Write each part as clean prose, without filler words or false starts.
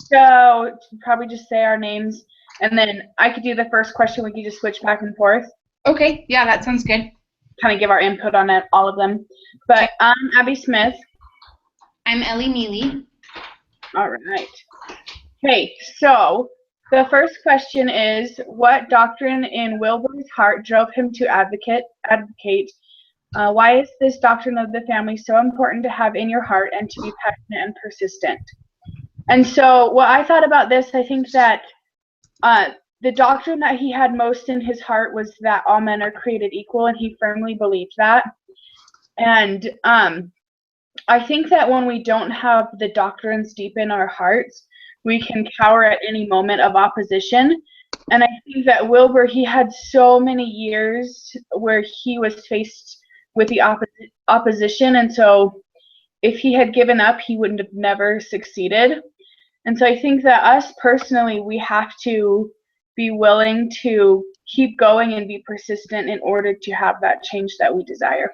So probably just say our names, and then I could do the first question. We could just switch back and forth, Okay, yeah, that sounds good. kind of give our input on it, all of them. Okay. But I'm Abby Smith. I'm Ellie Mealy. All right. Okay, so the first question is, what doctrine in Wilbur's heart drove him to advocate? Why is this doctrine of the family so important to have in your heart and to be passionate and persistent? And so what I thought about this, I think that the doctrine that he had most in his heart was that all men are created equal, and he firmly believed that. And I think that when we don't have the doctrines deep in our hearts, we can cower at any moment of opposition. And I think that Wilbur, he had so many years where he was faced with the opposition, and so if he had given up, he would have never succeeded. And so I think that us personally, we have to be willing to keep going and be persistent in order to have that change that we desire.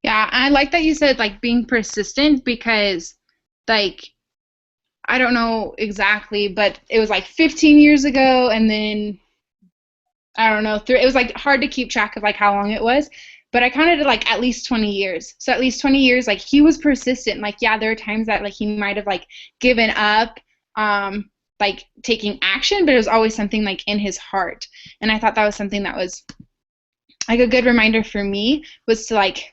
Yeah, I like that you said like being persistent because like I don't know exactly, but it was like 15 years ago and then I don't know, it was like hard to keep track of like how long it was, but I counted it like at least 20 years. So at least 20 years like he was persistent. Like yeah, there are times that like he might have like given up like taking action, but it was always something like in his heart. And I thought that was something that was like a good reminder for me was to like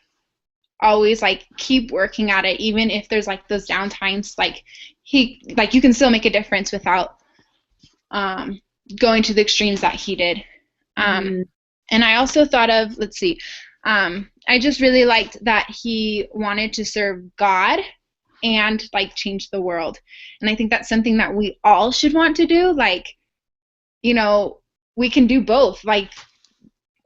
always like keep working at it even if there's like those down times like you can still make a difference without going to the extremes that he did. And I also thought of let's see, I just really liked that he wanted to serve God and like change the world, and I think that's something that we all should want to do. Like, you know, we can do both. Like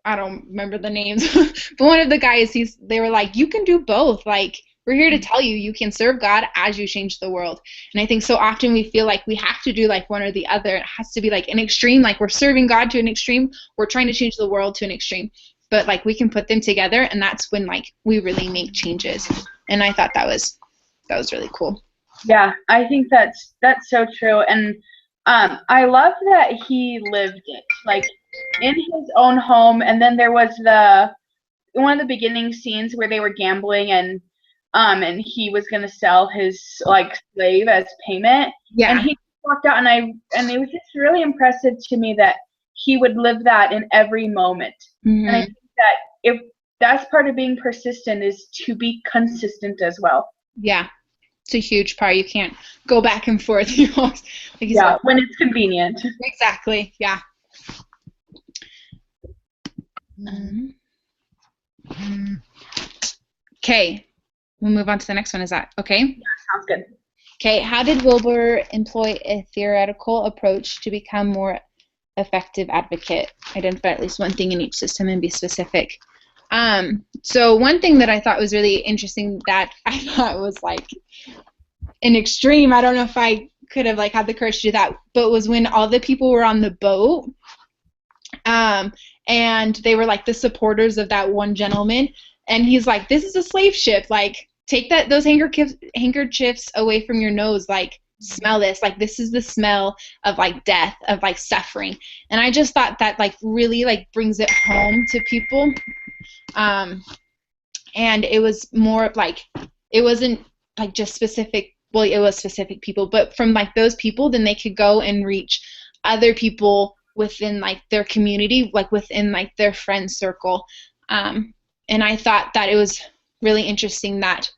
I don't remember the names, but one of the guys, they were like, you can do both. Like, we're here to tell you, you can serve God as you change the world. And I think so often we feel like we have to do like one or the other. It has to be like an extreme, like we're serving God to an extreme, we're trying to change the world to an extreme. But like we can put them together, and that's when like we really make changes. And I thought that was really cool. Yeah, I think that's so true. And I love that he lived it. Like in his own home, and then there was one of the beginning scenes where they were gambling and he was gonna sell his like slave as payment. Yeah. And he walked out, and it was just really impressive to me that he would live that in every moment. Mm-hmm. And I think that if that's part of being persistent is to be consistent as well. Yeah. It's a huge part. You can't go back and forth. You know, like yeah, when it's convenient. Exactly. Yeah. Okay, we'll move on to the next one. Is that okay? Yeah, sounds good. Okay, how did Wilbur employ a theoretical approach to become more effective advocate? Identify at least one thing in each system and be specific. So one thing that I thought was really interesting that I thought was like an extreme, I don't know if I could have like had the courage to do that, but was when all the people were on the boat, and they were like the supporters of that one gentleman, and he's like, this is a slave ship, like take those handkerchiefs away from your nose, like smell this, like this is the smell of like death, of like suffering. And I just thought that like really like brings it home to people. And it was more like, it wasn't like just specific, well, it was specific people, but from like those people, then they could go and reach other people within like their community, like within like their friend circle. And I thought that it was really interesting that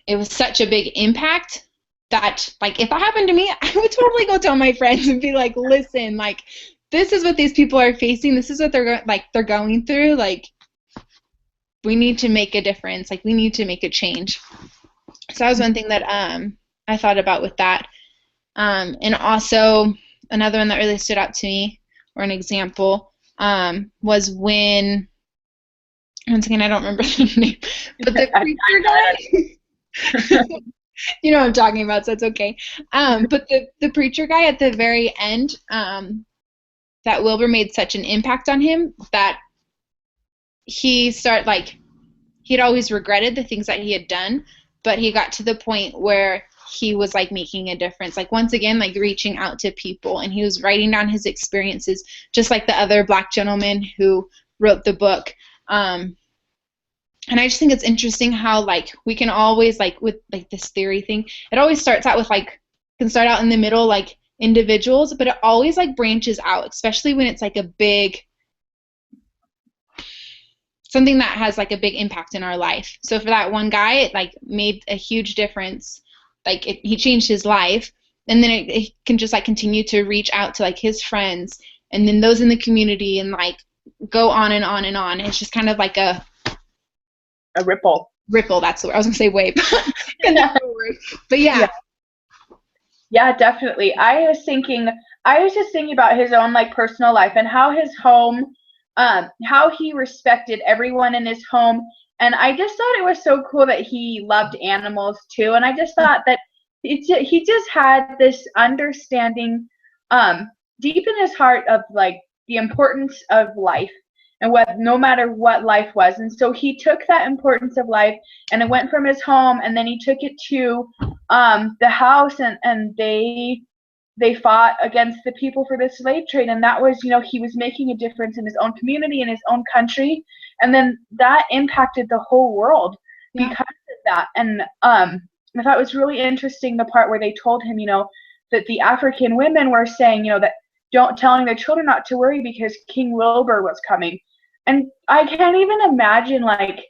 it was such a big impact that like if that happened to me, I would totally go tell my friends and be like, listen, like this is what these people are facing, this is what they're going through, like we need to make a difference, like we need to make a change. So that was one thing that I thought about with that. And also another one that really stood out to me, or an example, was when, once again, I don't remember the name, but the preacher guy, you know what I'm talking about, so it's okay. But the preacher guy at the very end, that Wilbur made such an impact on him that he'd always regretted the things that he had done, but he got to the point where he was like making a difference, like once again like reaching out to people, and he was writing down his experiences just like the other Black gentleman who wrote the book. And I just think it's interesting how like we can always like with like this theory thing, it always starts out with like can start out in the middle like individuals, but it always like branches out, especially when it's like a big something that has like a big impact in our life. So for that one guy, it like made a huge difference. Like he changed his life, and then it can just like continue to reach out to like his friends, and then those in the community, and like go on and on and on. It's just kind of like a ripple. Ripple, that's the word. I was gonna say wave. But yeah. Yeah, definitely. I was just thinking about his own like personal life and how his home, how he respected everyone in his home. And I just thought it was so cool that he loved animals too. And I just thought that he just had this understanding, deep in his heart of like the importance of life and what, no matter what life was. And so he took that importance of life, and it went from his home, and then he took it to the house, and they fought against the people for the slave trade. And that was, you know, he was making a difference in his own community, in his own country, and then that impacted the whole world because of that. And I thought it was really interesting the part where they told him, you know, that the African women were saying, you know, that telling their children not to worry because King Wilbur was coming. And I can't even imagine like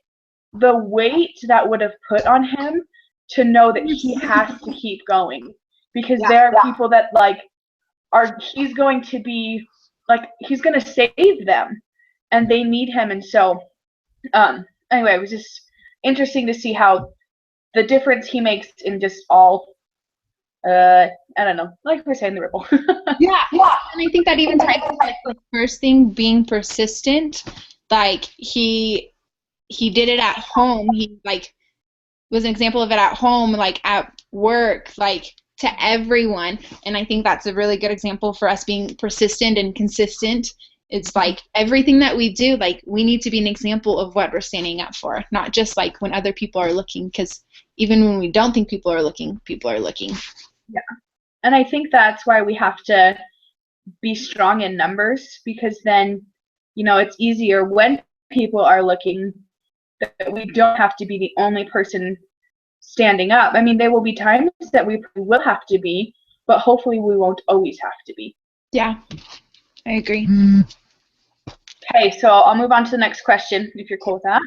the weight that would have put on him to know that he has to keep going, because there are people that like he's going to be like, he's going to save them and they need him. And so anyway, it was just interesting to see how the difference he makes in just all I don't know, like we're saying, the ripple. Yeah. And I think that even ties to like the first thing, being persistent. Like he did it at home. He like was an example of it at home, like at work, like to everyone. And I think that's a really good example for us being persistent and consistent. It's like everything that we do, like we need to be an example of what we're standing up for, not just like when other people are looking, because even when we don't think people are looking, people are looking. Yeah. And I think that's why we have to be strong in numbers, because then, you know, it's easier when people are looking, that we don't have to be the only person standing up. I mean, there will be times that we will have to be, but hopefully we won't always have to be. Yeah, I agree. Okay, so I'll move on to the next question, if you're cool with that.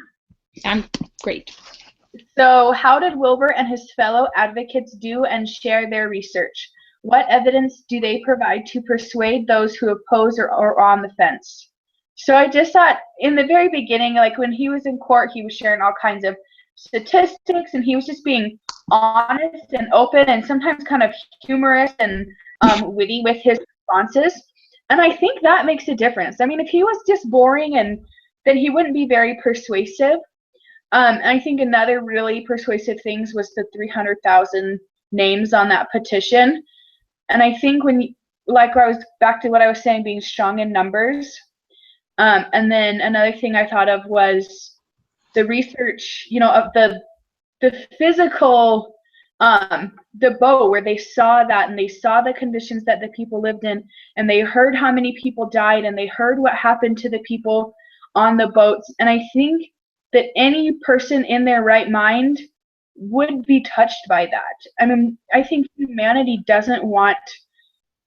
I'm great. So how did Wilbur and his fellow advocates do and share their research? What evidence do they provide to persuade those who oppose or are on the fence? So I just thought in the very beginning, like when he was in court, he was sharing all kinds of statistics, and he was just being honest and open and sometimes kind of humorous and witty with his responses. And I think that makes a difference. I mean, if he was just boring, then he wouldn't be very persuasive. I think another really persuasive things was the 300,000 names on that petition. And I think like I was back to what I was saying, being strong in numbers. And then another thing I thought of was the research, you know, of the physical, the boat, where they saw that, and they saw the conditions that the people lived in, and they heard how many people died, and they heard what happened to the people on the boats. And I think that any person in their right mind would be touched by that. I mean, I think humanity doesn't want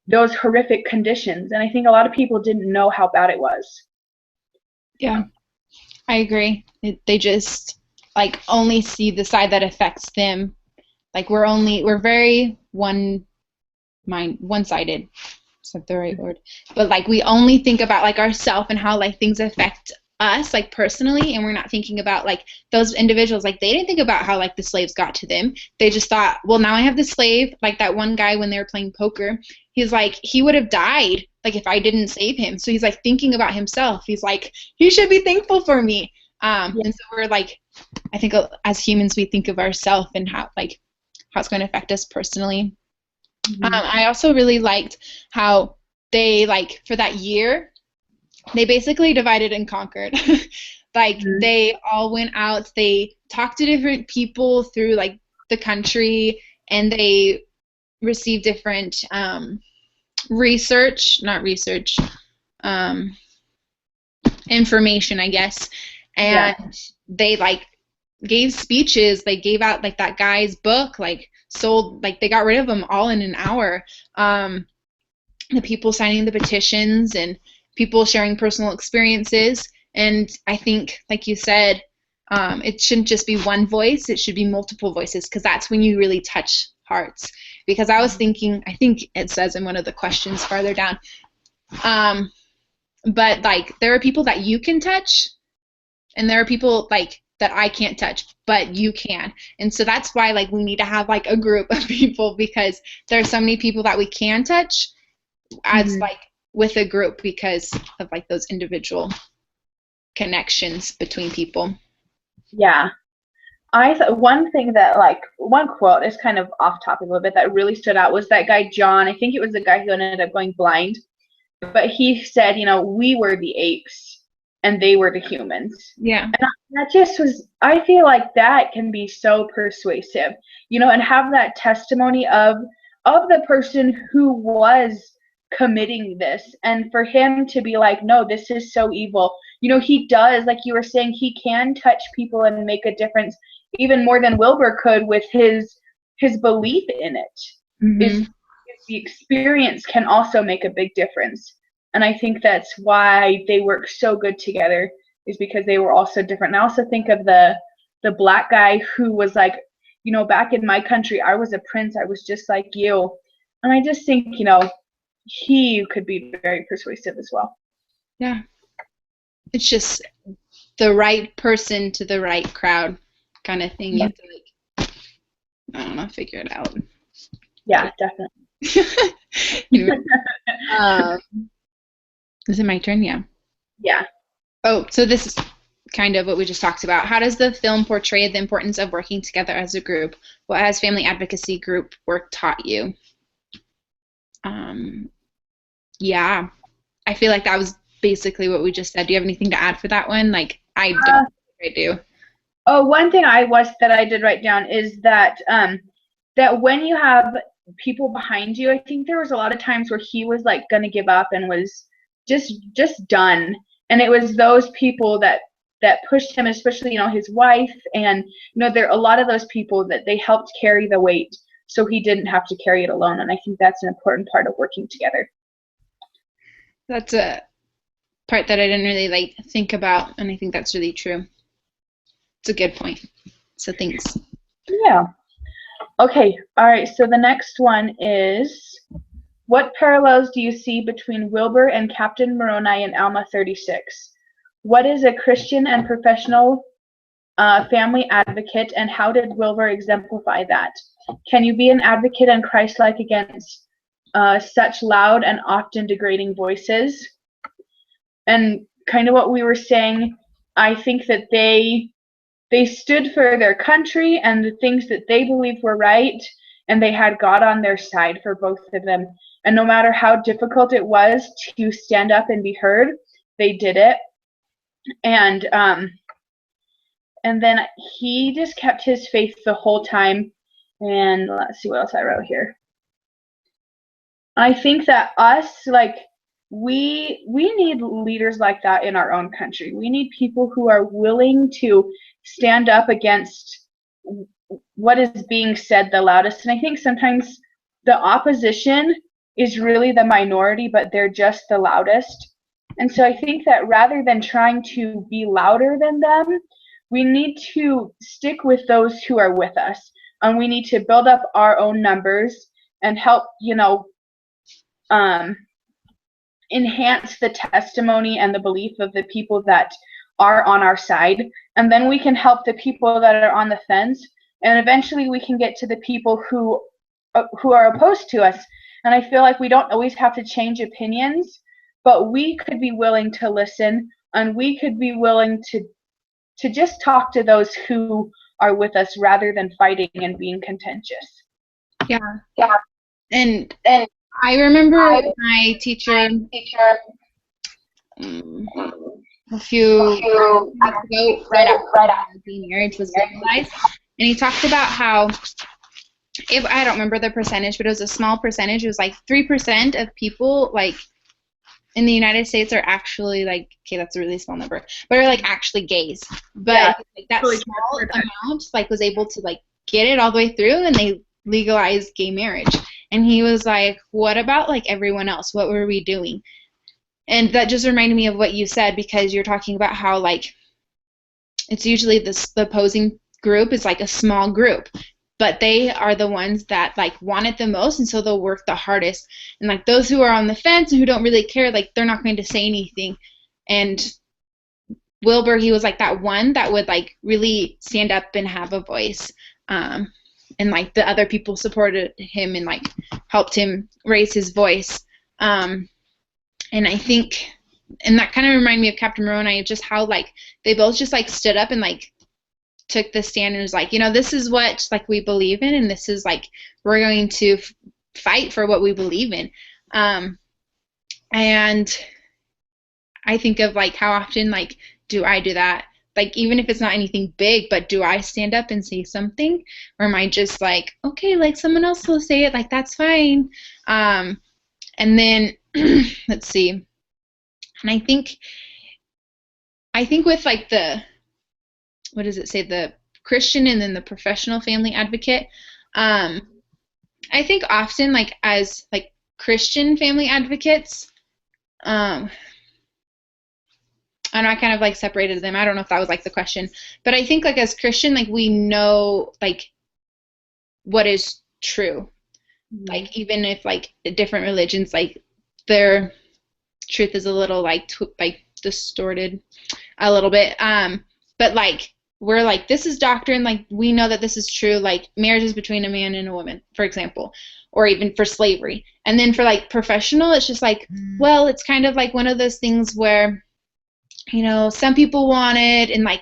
those horrific conditions, and I think a lot of people didn't know how bad it was. Yeah, I agree. They just like only see the side that affects them. Like we're very one-sided. Is that the right word? But like we only think about like ourselves and how like things affect us like personally, and we're not thinking about like those individuals. Like they didn't think about how like the slaves got to them. They just thought, well, now I have the slave. Like that one guy when they were playing poker, he's like, he would have died like if I didn't save him. So he's like thinking about himself. He's like, he should be thankful for me. And so we're like, I think as humans we think of ourselves and how it's going to affect us personally. I also really liked how they like for that year they basically divided and conquered. Like they all went out, they talked to different people through like the country, and they receive different information, I guess, and they like gave speeches. They gave out like that guy's book, like sold, like they got rid of them all in an hour. The people signing the petitions and people sharing personal experiences. And I think, like you said, it shouldn't just be one voice, it should be multiple voices, because that's when you really touch hearts. Because I was thinking, I think it says in one of the questions farther down, but like there are people that you can touch, and there are people like that I can't touch, but you can. And so that's why like we need to have like a group of people, because there are so many people that we can touch as like with a group, because of like those individual connections between people. Yeah. One thing that, like, one quote is kind of off topic a little bit that really stood out was that guy John, I think it was the guy who ended up going blind, but he said, you know, we were the apes and they were the humans. Yeah. And that just was, I feel like that can be so persuasive, you know, and have that testimony of the person who was committing this, and for him to be like, no, this is so evil. You know, he does, like you were saying, he can touch people and make a difference even more than Wilbur could with his belief in it. Is the experience can also make a big difference. And I think that's why they work so good together, is because they were all so different. And I also think of the black guy who was like, you know, back in my country, I was a prince, I was just like you. And I just think, you know, he could be very persuasive as well. Yeah. It's just the right person to the right crowd kind of thing. You have to, like, I don't know, figure it out. Yeah, definitely. Anyway, is it my turn? Yeah. Yeah. Oh, so this is kind of what we just talked about. How does the film portray the importance of working together as a group? What has family advocacy group work taught you? Yeah, I feel like that was basically what we just said. Do you have anything to add for that one? Like, I don't think I do. Oh, one thing that I did write down is that that when you have people behind you, I think there was a lot of times where he was like gonna give up and was just done, and it was those people that pushed him, especially, you know, his wife, and you know, there are a lot of those people that they helped carry the weight, so he didn't have to carry it alone. And I think that's an important part of working together. That's a part that I didn't really like think about, and I think that's really true. It's a good point. So thanks. Yeah. Okay. All right. So the next one is, what parallels do you see between Wilbur and Captain Moroni in Alma 36? What is a Christian and professional family advocate, and how did Wilbur exemplify that? Can you be an advocate and Christ-like against such loud and often degrading voices? And kind of what we were saying, I think that they stood for their country and the things that they believed were right, and they had God on their side for both of them. And no matter how difficult it was to stand up and be heard, they did it. And then he just kept his faith the whole time. And let's see what else I wrote here. I think that us, like, we need leaders like that in our own country. We need people who are willing to stand up against what is being said the loudest. And I think sometimes the opposition is really the minority, but they're just the loudest. And so I think that rather than trying to be louder than them, we need to stick with those who are with us. And we need to build up our own numbers and help, you know, enhance the testimony and the belief of the people that are on our side. And then we can help the people that are on the fence. And eventually we can get to the people who are opposed to us. And I feel like we don't always have to change opinions, but we could be willing to listen, and we could be willing to just talk to those who are with us rather than fighting and being contentious. Yeah. And I remember my teacher a few weeks ago, right after being married, was baptized, and he talked about how if I don't remember the percentage, but it was a small percentage. It was like 3% of people like in the United States are actually like, okay, that's a really small number, but are like actually gays. But Yeah, like, that really small amount like was able to like get it all the way through, and they legalized gay marriage. And he was like, what about like everyone else? What were we doing? And that just reminded me of what you said, because you're talking about how like it's usually the opposing group is like a small group, but they are the ones that like want it the most, and so they'll work the hardest. And like those who are on the fence and who don't really care, like they're not going to say anything. And Wilbur, he was like that one that would like really stand up and have a voice. And like the other people supported him and like helped him raise his voice. And I think, and that kind of reminded me of Captain Moroni, just how like they both just like stood up and like took the stand and was like, you know, this is what like we believe in, and this is like we're going to fight for what we believe in. And I think of like how often like do I do that? Like even if it's not anything big, but do I stand up and say something, or am I just like, okay, like someone else will say it, like that's fine. And then let's see. And I think with like the, what does it say, the Christian and then the professional family advocate, I think often like as like Christian family advocates, I know I kind of like separated them. I don't know if that was like the question, but I think like as Christian, like we know like what is true. Like even if like different religions, like their truth is a little like like distorted a little bit. But like we're like, this is doctrine, like we know that this is true, like marriage is between a man and a woman, for example, or even for slavery. And then for like professional, it's just like, well, it's kind of like one of those things where, you know, some people want it, and like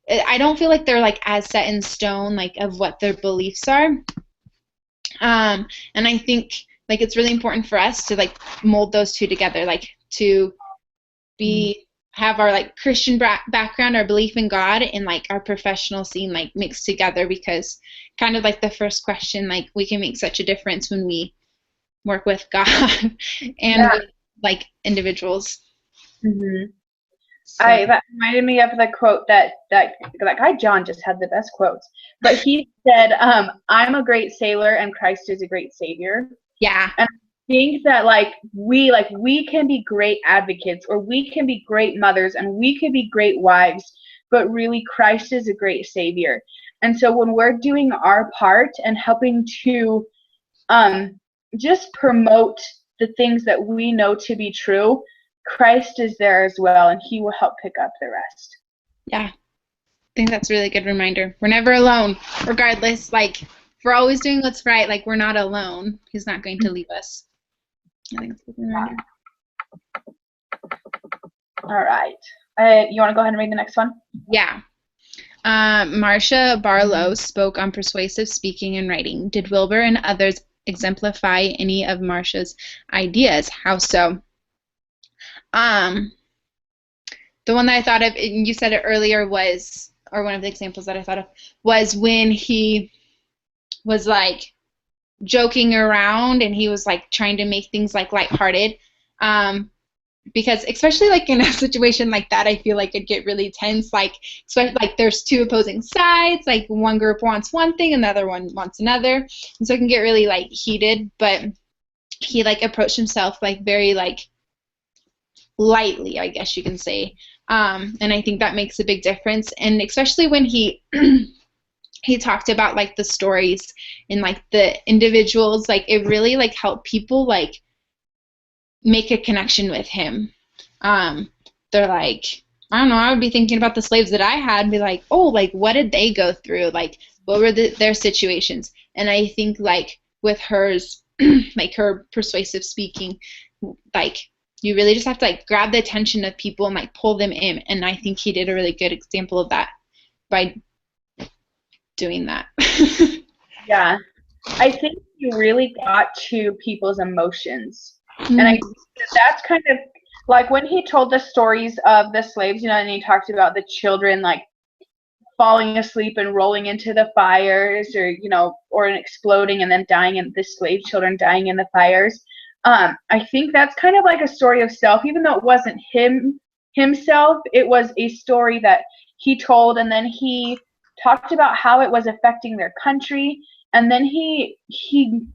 I don't feel like they're like as set in stone like of what their beliefs are. And I think like it's really important for us to like mold those two together, like to be have our like Christian background, our belief in God, and like our professional scene like mixed together, because kind of like the first question, like we can make such a difference when we work with God and with like individuals. Mm-hmm. So. That reminded me of the quote that guy John just had the best quotes, but he said, "I'm a great sailor and Christ is a great savior." Yeah. And I think that we can be great advocates, or we can be great mothers, and we can be great wives, but really Christ is a great savior. And so when we're doing our part and helping to just promote the things that we know to be true, Christ is there as well, and he will help pick up the rest. Yeah. I think that's a really good reminder. We're never alone, regardless. Like, if we're always doing what's right, like, we're not alone. He's not going to leave us. I think that's a good reminder. All right. You want to go ahead and read the next one? Yeah. Marcia Barlow spoke on persuasive speaking and writing. Did Wilbur and others exemplify any of Marcia's ideas? How so? The one that I thought of, and you said it earlier, was, or one of the examples that I thought of, was when he was like joking around and he was like trying to make things like lighthearted. Because especially like in a situation like that, I feel like it'd get really tense. Like, especially like there's two opposing sides. Like one group wants one thing, another one wants another, and so it can get really like heated. But he like approached himself like very like lightly, I guess you can say. And I think that makes a big difference. And especially when he he talked about like the stories and like the individuals, like it really like helped people like make a connection with him. They're like, I don't know, I would be thinking about the slaves that I had and be like, oh, like what did they go through? Like what were their situations? And I think like with hers, like her persuasive speaking, like you really just have to like grab the attention of people and like pull them in. And I think he did a really good example of that by doing that. Yeah. I think he really got to people's emotions. And I think that's kind of like when he told the stories of the slaves, you know, and he talked about the children, like falling asleep and rolling into the fires, or or exploding and then dying, and the slave children dying in the fires. I think that's kind of like a story of self, even though it wasn't himself. It was a story that he told, and then he talked about how it was affecting their country, and then he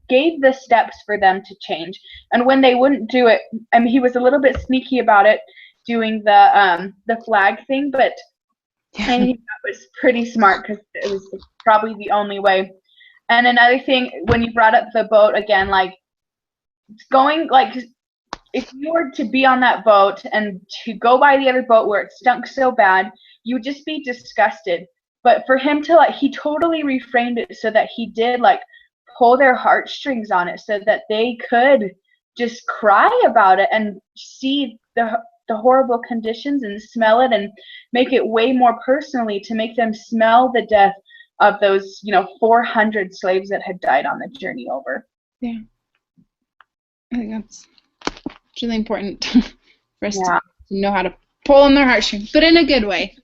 gave the steps for them to change. And when they wouldn't do it, I mean, he was a little bit sneaky about it, doing the flag thing, but I think that was pretty smart because it was probably the only way. And another thing, when you brought up the boat again, like going, like, if you were to be on that boat and to go by the other boat where it stunk so bad, you would just be disgusted. But for him to, like, he totally reframed it so that he did, like, pull their heartstrings on it so that they could just cry about it and see the horrible conditions and smell it, and make it way more personally, to make them smell the death of those 400 slaves that had died on the journey over. Yeah, I think that's really important for us to know how to pull on their heartstrings, but in a good way.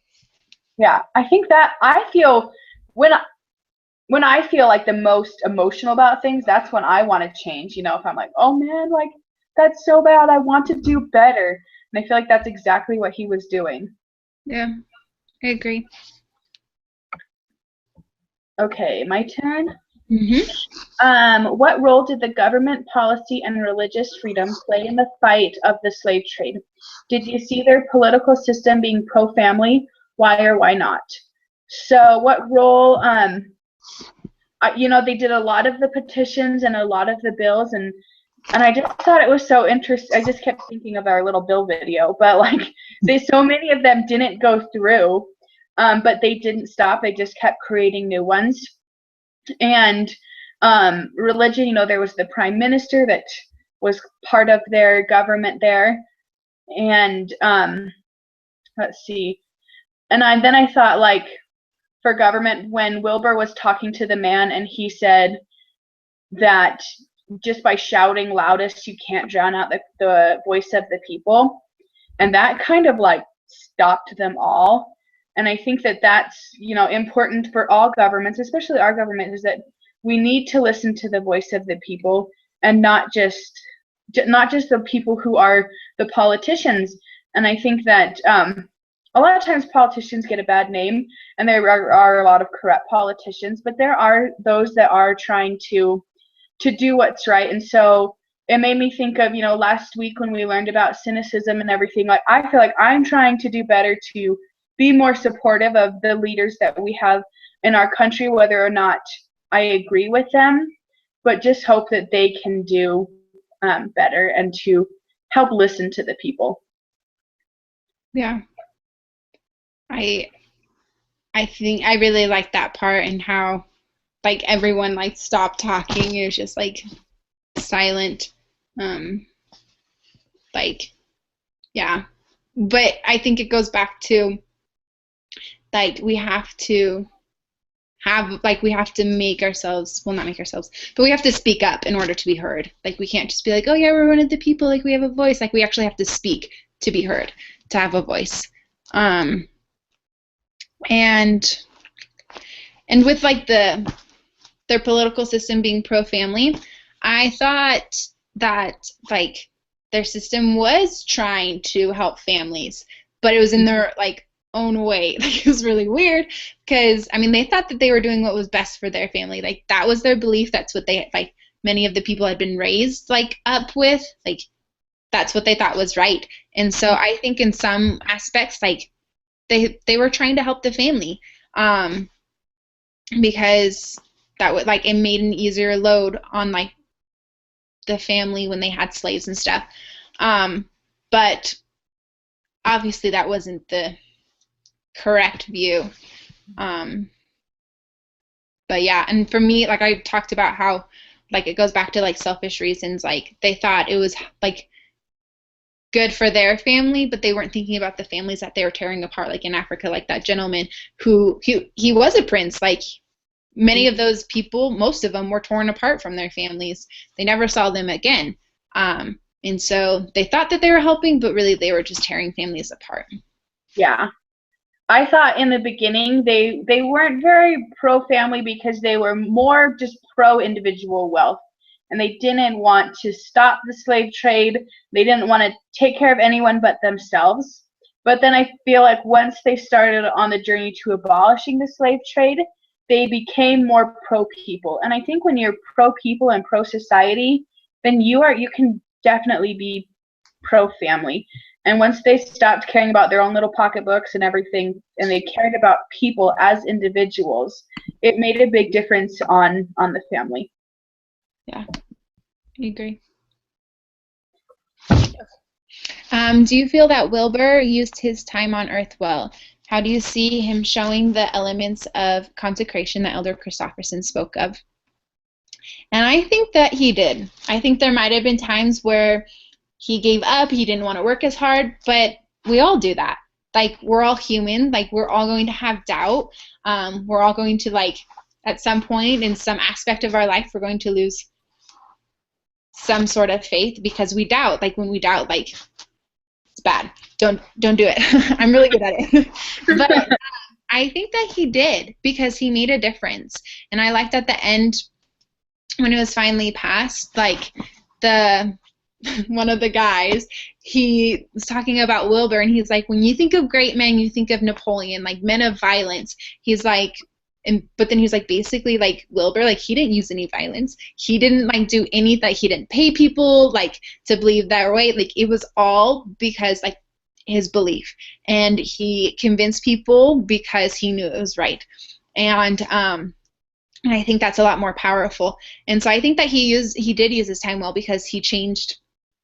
Yeah, I think that I feel when I feel like the most emotional about things, that's when I want to change. If I'm like, oh man, like, that's so bad, I want to do better. And I feel like that's exactly what he was doing. Yeah, I agree. Okay, my turn. Mm-hmm. What role did the government, policy, and religious freedom play in the fight of the slave trade? Did you see their political system being pro-family? Why or why not? So what role, they did a lot of the petitions and a lot of the bills, and I just thought it was so interesting. I just kept thinking of our little bill video, but like, so many of them didn't go through, but they didn't stop. They just kept creating new ones. And religion, there was the prime minister that was part of their government there. And let's see. And then I thought, like, for government, when Wilbur was talking to the man and he said that just by shouting loudest, you can't drown out the voice of the people. And that kind of like stopped them all. And I think that that's, important for all governments, especially our government, is that we need to listen to the voice of the people, and not just the people who are the politicians. And I think that a lot of times politicians get a bad name, and there are a lot of corrupt politicians, but there are those that are trying to do what's right. And so it made me think of, last week when we learned about cynicism and everything. Like, I feel like I'm trying to do better to be more supportive of the leaders that we have in our country, whether or not I agree with them, but just hope that they can do better, and to help listen to the people. Yeah. I think I really like that part, and how like everyone like stopped talking. It was just like silent. Like, yeah. But I think it goes back to like we have to make ourselves, well, not make ourselves, but we have to speak up in order to be heard. Like, we can't just be like, oh yeah, we're one of the people, like we have a voice. Like, we actually have to speak to be heard, to have a voice. And with like their political system being pro-family, I thought that like their system was trying to help families, but it was in their like own way. Like, it was really weird, because I mean, they thought that they were doing what was best for their family. Like, that was their belief. That's what they, like, many of the people had been raised like up with. Like, that's what they thought was right. And so I think in some aspects, like, they were trying to help the family, because that would, like, it made an easier load on like the family when they had slaves and stuff. But obviously that wasn't the correct view. But yeah, and for me, like, I talked about how like it goes back to like selfish reasons. Like, they thought it was like good for their family, but they weren't thinking about the families that they were tearing apart. Like in Africa, like that gentleman who he was a prince. Like, many of those people, most of them were torn apart from their families. They never saw them again. And so they thought that they were helping, but really they were just tearing families apart. Yeah. I thought in the beginning they weren't very pro-family because they were more just pro-individual wealth. And they didn't want to stop the slave trade. They didn't want to take care of anyone but themselves. But then I feel like once they started on the journey to abolishing the slave trade, they became more pro-people. And I think when you're pro-people and pro-society, then you can definitely be pro-family. And once they stopped caring about their own little pocketbooks and everything, and they cared about people as individuals, it made a big difference on the family. Yeah, I agree. Do you feel that Wilbur used his time on earth well? How do you see him showing the elements of consecration that Elder Christofferson spoke of? And I think that he did. I think there might have been times where he gave up, he didn't want to work as hard, but we all do that. Like, we're all human, like, we're all going to have doubt. We're all going to, like, at some point in some aspect of our life, we're going to lose some sort of faith because we doubt. Like, when we doubt, like, it's bad. Don't do it. I'm really good at it. But I think that he did because he made a difference. And I liked at the end when it was finally passed, like, one of the guys, he was talking about Wilbur, and he's like, when you think of great men, you think of Napoleon, like men of violence. He's like, but then he was like, basically, like, Wilbur, like, he didn't use any violence. He didn't, like, do anything. He didn't pay people, like, to believe that way. Like, it was all because, like, his belief. And he convinced people because he knew it was right. And I think that's a lot more powerful. And so I think that he did use his time well because he changed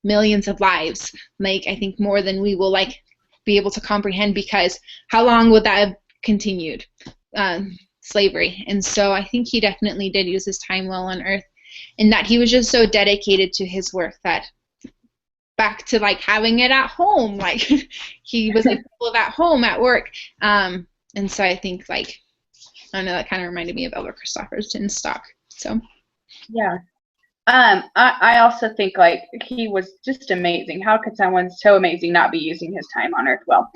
millions of lives. Like, I think more than we will, like, be able to comprehend, because how long would that have continued? Slavery. And so I think he definitely did use his time well on earth, and that he was just so dedicated to his work that back to, like, having it at home, like, he was able at home at work. And so I think, like, I don't know, that kind of reminded me of Elder Christofferson's talk. So yeah. I also think, like, he was just amazing. How could someone so amazing not be using his time on earth well?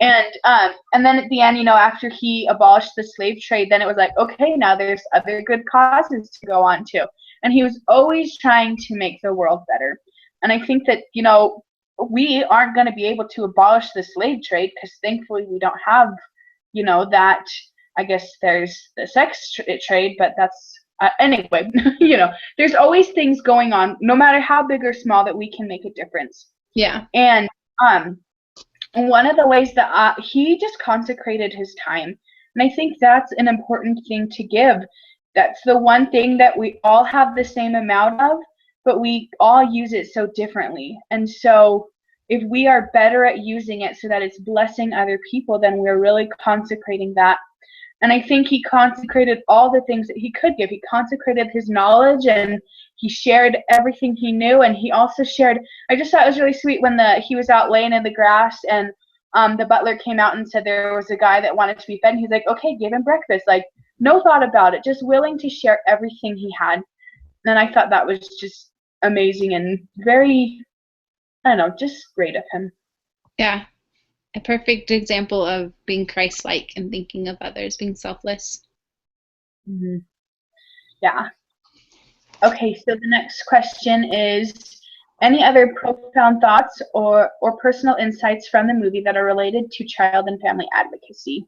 And then at the end, after he abolished the slave trade, then it was like, okay, now there's other good causes to go on to. And he was always trying to make the world better. And I think that, we aren't going to be able to abolish the slave trade because thankfully we don't have, that. I guess there's the sex trade, but that's anyway, there's always things going on, no matter how big or small, that we can make a difference. yeah. And one of the ways that he just consecrated his time, and I think that's an important thing to give. That's the one thing that we all have the same amount of, but we all use it so differently. And so if we are better at using it so that it's blessing other people, then we're really consecrating that. And I think he consecrated all the things that he could give. He consecrated his knowledge, and he shared everything he knew. And he also shared, I just thought it was really sweet when he was out laying in the grass, and the butler came out and said there was a guy that wanted to be fed. And he's like, okay, give him breakfast. Like, no thought about it, just willing to share everything he had. And I thought that was just amazing and very, I don't know, just great of him. Yeah. A perfect example of being Christ-like and thinking of others, being selfless. Mm-hmm. Yeah. Okay, so the next question is, any other profound thoughts or personal insights from the movie that are related to child and family advocacy?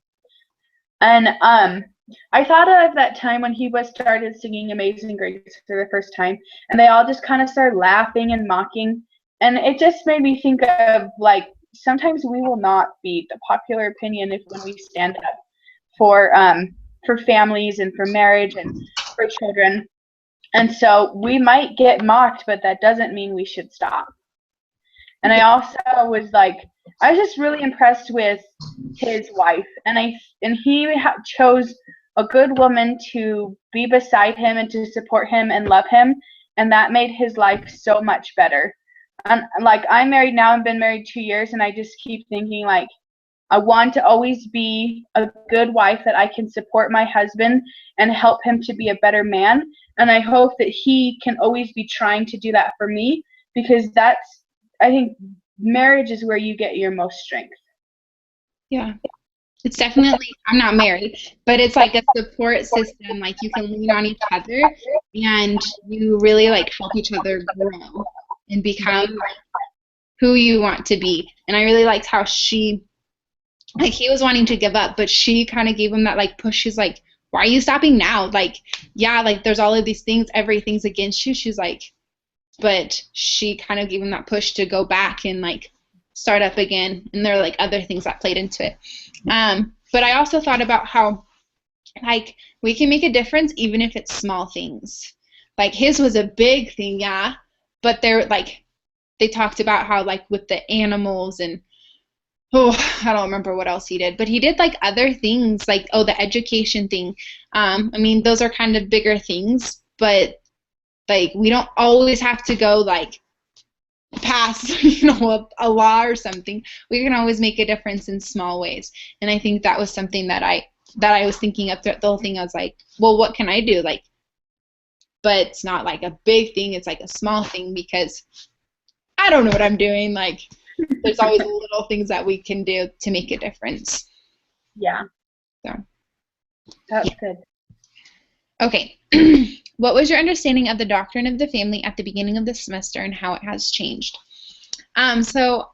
And I thought of that time when he started singing Amazing Grace for the first time, and they all just kind of started laughing and mocking, and it just made me think of, like, sometimes we will not be the popular opinion when we stand up for families and for marriage and for children. And so we might get mocked, but that doesn't mean we should stop. And I also was just really impressed with his wife, and he chose a good woman to be beside him and to support him and love him, and that made his life so much better. And, like, I'm married now and been married 2 years, and I just keep thinking, like, I want to always be a good wife that I can support my husband and help him to be a better man. And I hope that he can always be trying to do that for me, because I think marriage is where you get your most strength. Yeah. It's definitely, I'm not married, but it's like a support system. Like you can lean on each other and you really like help each other grow and become who you want to be. And I really liked how she, like, he was wanting to give up, but she kind of gave him that like push. She's like, why are you stopping now? Like, yeah, like there's all of these things, everything's against you. She's like, but she kind of gave him that push to go back and like start up again. And there are like other things that played into it. But I also thought about how like we can make a difference even if it's small things. Like his was a big thing, yeah, but they're like they talked about how like with the animals and oh, I don't remember what else he did, but he did like other things like oh the education thing. I mean those are kind of bigger things, but like we don't always have to go like pass a law or something. We can always make a difference in small ways, and I think that was something that I was thinking of throughout the whole thing. I was like, well, what can I do? Like, but it's not like a big thing. It's like a small thing because I don't know what I'm doing. Like, there's always little things that we can do to make a difference. Yeah. So. That's good. Okay. What was your understanding of the doctrine of the family at the beginning of the semester and how it has changed? So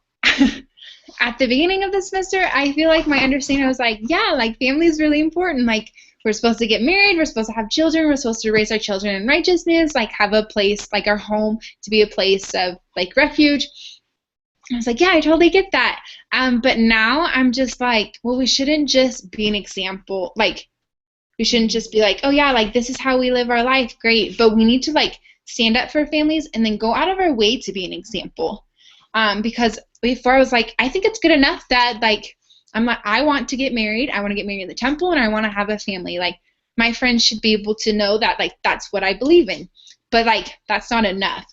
at the beginning of the semester, I feel like my understanding was like, yeah, like family is really important. Like we're supposed to get married, we're supposed to have children, we're supposed to raise our children in righteousness, like have a place, like our home to be a place of like refuge. I was like, yeah, I totally get that. But now I'm just like, well, we shouldn't just be an example. Like, we shouldn't just be like, oh yeah, like this is how we live our life. Great. But we need to like stand up for families and then go out of our way to be an example. Because before I was like, I think it's good enough that like I'm like, I want to get married. I want to get married in the temple and I want to have a family. Like my friends should be able to know that like that's what I believe in. But like that's not enough.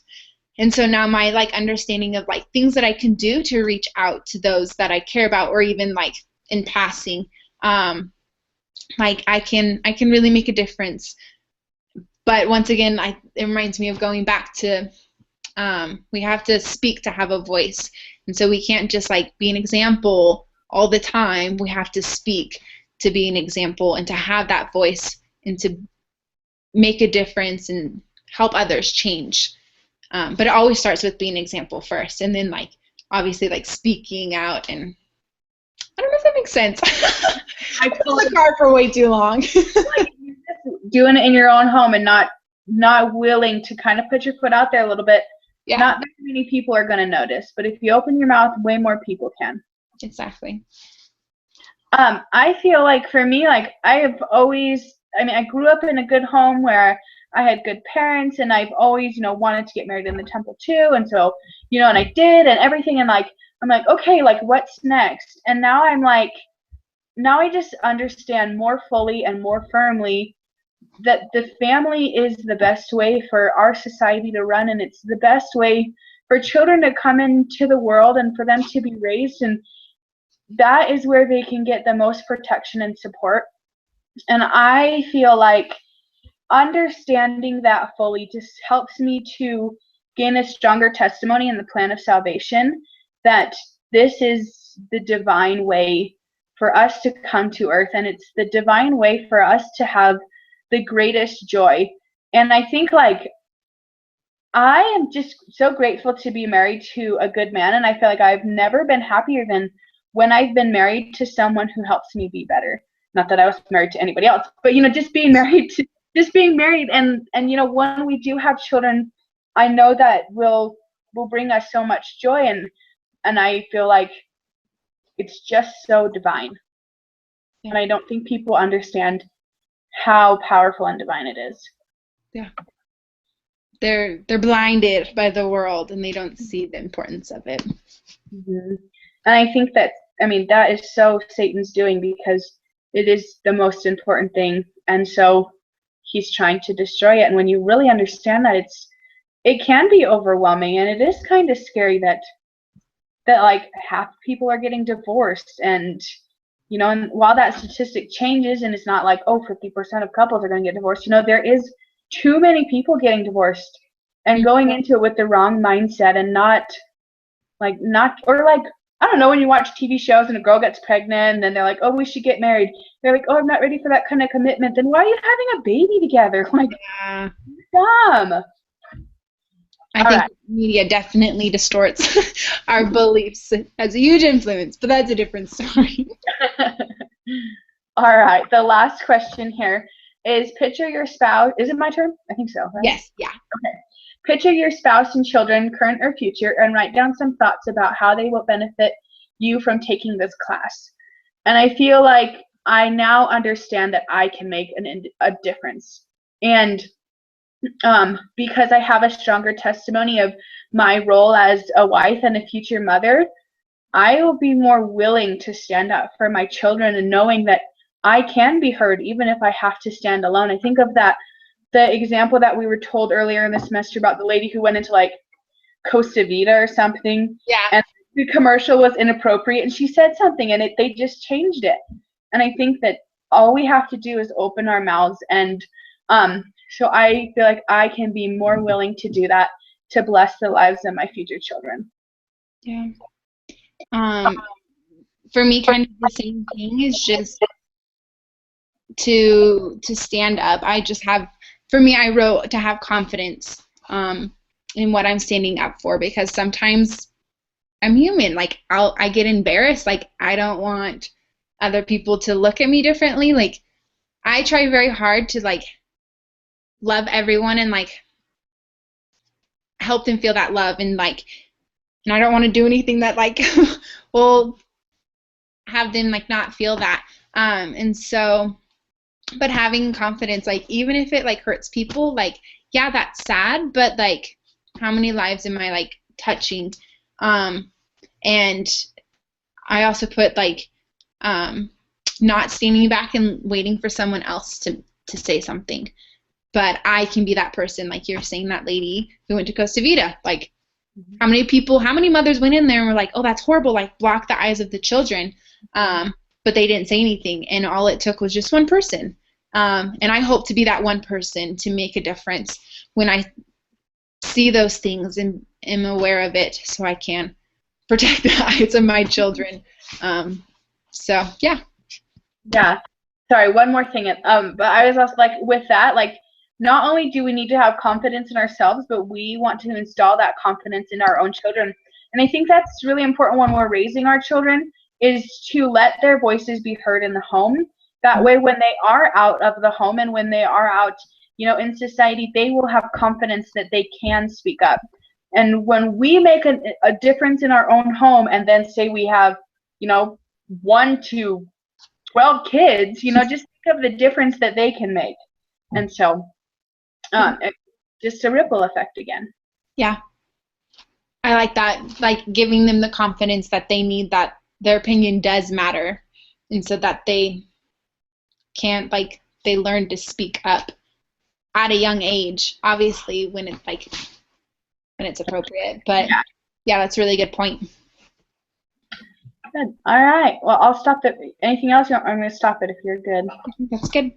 And so now my like understanding of like things that I can do to reach out to those that I care about or even like in passing, like I can really make a difference. But once again, it reminds me of going back to we have to speak to have a voice. And so we can't just like be an example all the time. We have to speak to be an example and to have that voice and to make a difference and help others change. But it always starts with being an example first, and then like obviously like speaking out. And I don't know if that makes sense. I pulled the car for way too long. Like you're just doing it in your own home and not willing to kind of put your foot out there a little bit. Yeah. Not very many people are going to notice, but if you open your mouth, way more people can. Exactly. I feel like for me, like I grew up in a good home where I had good parents, and I've always, wanted to get married in the temple too. And so, and I did and everything. And like, I'm like, okay, like what's next? And now I'm like, now I just understand more fully and more firmly that the family is the best way for our society to run, and it's the best way for children to come into the world and for them to be raised, and that is where they can get the most protection and support. And I feel like understanding that fully just helps me to gain a stronger testimony in the plan of salvation, that this is the divine way for us to come to earth, and it's the divine way for us to have the greatest joy. And I think like I am just so grateful to be married to a good man, and I feel like I've never been happier than when I've been married to someone who helps me be better. Not that I was married to anybody else, but just being married and when we do have children, I know that will bring us so much joy, and I feel like it's just so divine. And I don't think people understand how powerful and divine it is. Yeah. They're blinded by the world and they don't see the importance of it. Mm-hmm. And I think that is so Satan's doing, because it is the most important thing, and so he's trying to destroy it. And when you really understand that, it can be overwhelming, and it is kind of scary that like half people are getting divorced, and and while that statistic changes and it's not like 50% of couples are going to get divorced, there is too many people getting divorced and going into it with the wrong mindset and not I don't know, when you watch TV shows and a girl gets pregnant and then they're like, oh, we should get married. They're like, oh, I'm not ready for that kind of commitment. Then why are you having a baby together? Like, Yeah. dumb. I think media definitely distorts our beliefs, has a huge influence, but that's a different story. All right. The last question here is picture your spouse. Is it my turn? I think so, right? Yes, yeah. Okay. Picture your spouse and children, current or future, and write down some thoughts about how they will benefit you from taking this class. And I feel like I now understand that I can make a difference. And because I have a stronger testimony of my role as a wife and a future mother, I will be more willing to stand up for my children and knowing that I can be heard even if I have to stand alone. I think of the example that we were told earlier in the semester about the lady who went into like Costa Vida or something. Yeah. And the commercial was inappropriate and she said something and they just changed it. And I think that all we have to do is open our mouths, and so I feel like I can be more willing to do that to bless the lives of my future children. Yeah. For me, kind of the same thing is just to stand up. For me, I wrote to have confidence in what I'm standing up for, because sometimes I'm human. Like I get embarrassed. Like I don't want other people to look at me differently. Like I try very hard to like love everyone and like help them feel that love, and I don't want to do anything that like will have them like not feel that. And so, but having confidence, like even if it like hurts people, like yeah, that's sad, but like how many lives am I like touching? And I also put like not standing back and waiting for someone else to say something, but I can be that person, like you're saying, that lady who went to Costa Vida. Like how many mothers went in there and were like, oh, that's horrible, like block the eyes of the children, but they didn't say anything, and all it took was just one person. And I hope to be that one person to make a difference when I see those things and am aware of it, so I can protect the eyes of my children. So yeah. Yeah. Sorry, one more thing. But I was also like, with that, like, not only do we need to have confidence in ourselves, but we want to install that confidence in our own children. And I think that's really important when we're raising our children, is to let their voices be heard in the home. That way, when they are out of the home and when they are out, in society, they will have confidence that they can speak up. And when we make a difference in our own home, and then say we have, 1 to 12 kids, just think of the difference that they can make. And so, just a ripple effect again. Yeah. I like that, like giving them the confidence that they need, that their opinion does matter, and so that they can't, like, they learn to speak up at a young age, obviously when it's appropriate. But yeah, that's a really good point. Good. All right. Well, I'll stop it. Anything else? I'm going to stop it if you're good. That's good.